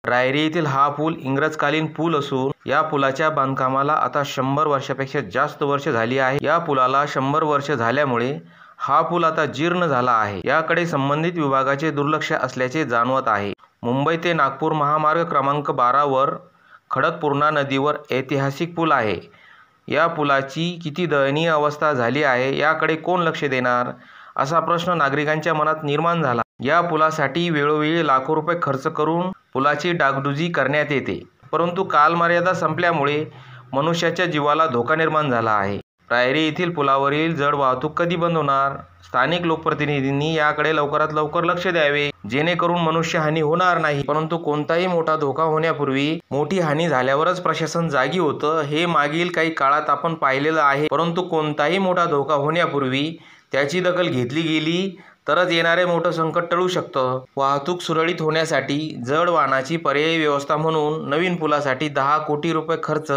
रायरी येथील हा पूल इंग्रजकालीन पूल असून या पुलाच्या बांधकामाला आता 100 वर्षापेक्षा जास्त वर्ष झाली आहे। या पुलाला 100 वर्ष झाल्यामुळे हा पूल आता जीर्ण झाला आहे। याकडे संबंधित विभागाचे दुर्लक्ष असल्याचे जाणवत आहे। मुंबई ते नागपूर महामार्ग क्रमांक 12 वर खडकपूर्णा नदीवर ऐतिहासिक पूल आहे। या पुलाची किती दयनीय अवस्था झाली आहे याकडे कोण लक्ष देणार, असा प्रश्न नागरिकांच्या मनात निर्माण झाला। या पुलासाठी वेळोवेळी लाखो रुपये खर्च करून पुलाची डागडुजी करण्यात येते, परंतु कालमर्यादा संपल्यामुळे मनुष्याच्या जीवाला धोका निर्माण झाला आहे। रायरी येथील पुलावरील जड वाहतूक कधी बंद होणार? स्थानिक लोकप्रतिनिधींनी याकडे लवकरात लवकर लक्ष द्यावे, जेणेकरून मनुष्यहानी होणार नाही। परंतु कोणताही मोठा धोका होण्यापूर्वी मोठी हानी झाल्यावरच प्रशासन जागी होतं, हे मागील काही काळात आपण पाहिलेलं आहे। परंतु कोणताही मोठा धोका होण्यापूर्वी त्याची दखल घेतली गेली तरच येणारे मोठं संकट टळू शकतं। वाहतूक सुरळीत होण्यासाठी जड वाहनाची पर्यायी व्यवस्था म्हणून नवीन पुलासाठी 10 कोटी रुपये खर्च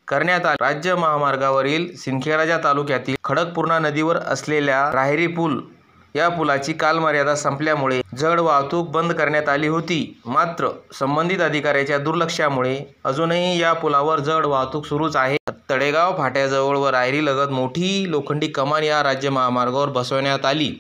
करण्यात आले। राज्य महामार्गावरील सिंदखेड तालुक्यातील खडकपूर्णा नदीवर असलेल्या रायरी पूल या पुलाची कालमर्यादा संपल्यामुळे जड वाहतूक बंद करण्यात आली होती। मात्र संबंधित अधिकाऱ्याच्या दुर्लक्षामुळे अजूनही या पुलावर जड वाहतूक सुरूच आहे। तळेगाव फाट्याजवळ व रायरी लगत मोठी लोखंडी कमान या राज्य महामार्गावर बसवण्यात आली।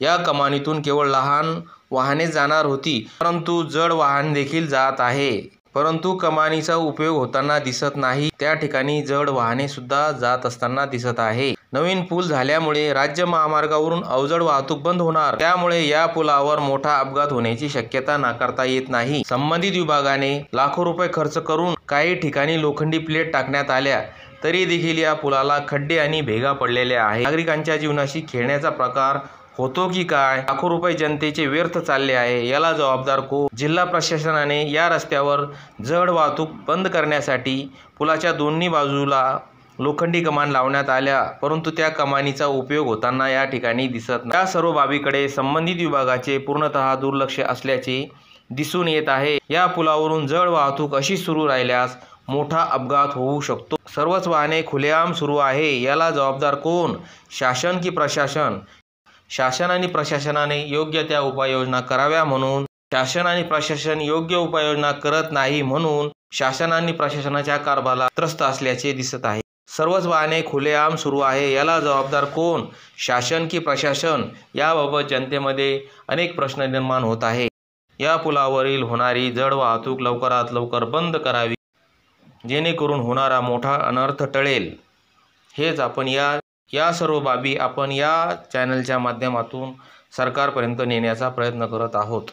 या कमानीतून केवळ लहान वाहने जाणार होती, परंतु जड वाहन देखील जात आहे। परंतु कमानीचा उपयोग होताना दिसत नाही, त्या ठिकाणी जड वाहने सुद्धा जात असताना दिसत आहे। नवीन पूल झाल्यामुळे राज्य महामार्गावरून अवजड वाहतूक बंद होणार, त्यामुळे या पुलावर मोठा अपघात होण्याची शक्यता नाकारता येत नाही। संबंधित विभागाने लाखो रुपये खर्च करून काही ठिकाणी लोखंडी प्लेट टाकण्यात आल्या, तरी देखील या पुलाला खड्डे आणि भेगा पडलेल्या आहेत। नागरिकांच्या जीवनाशी खेळण्याचा प्रकार होतो की काय? लाखो रुपये जनतेचे व्यर्थ चालले आहे, याला जबाबदार कोण? जिल्हा प्रशासनाने या रस्त्यावर जड वाहतूक बंद करण्यासाठी पुलाच्या दोन्ही बाजूला लोखंडी कमान लावण्यात आल्या, परंतु त्या कमानीचा उपयोग होताना या ठिकाणी दिसत नाही। या सर्व बाबीकडे संबंधित विभागाचे पूर्णतः दुर्लक्ष असल्याचे दिसून येत आहे। या पुलावरून जड वाहतूक अशी सुरू राहिल्यास मोठा अपघात होऊ शकतो। सर्वच वाहने खुलेआम सुरू आहे, याला जबाबदार कोण? शासन की प्रशासन? शासन आणि प्रशासनाने योग्य त्या उपाययोजना कराव्या, म्हणून शासन आणि प्रशासन योग्य उपाययोजना करत नाही, म्हणून शासन आणि प्रशासनाच्या कारभाराला त्रस्त असल्याचे दिसत आहे। सर्वच वाहने खुलेआम सुरू आहे, याला जबाबदार कोण? शासन की प्रशासन? याबाबत जनतेमध्ये अनेक प्रश्न निर्माण होत आहे। या पुलावरील होणारी जड वाहतूक लवकरात लवकर बंद करावी, जेणेकरून होणारा मोठा अनर्थ टळेल। हेच आपण या सर्व बाबी आपण या चॅनलच्या माध्यमातून सरकारपर्यंत नेण्याचा प्रयत्न करत आहोत।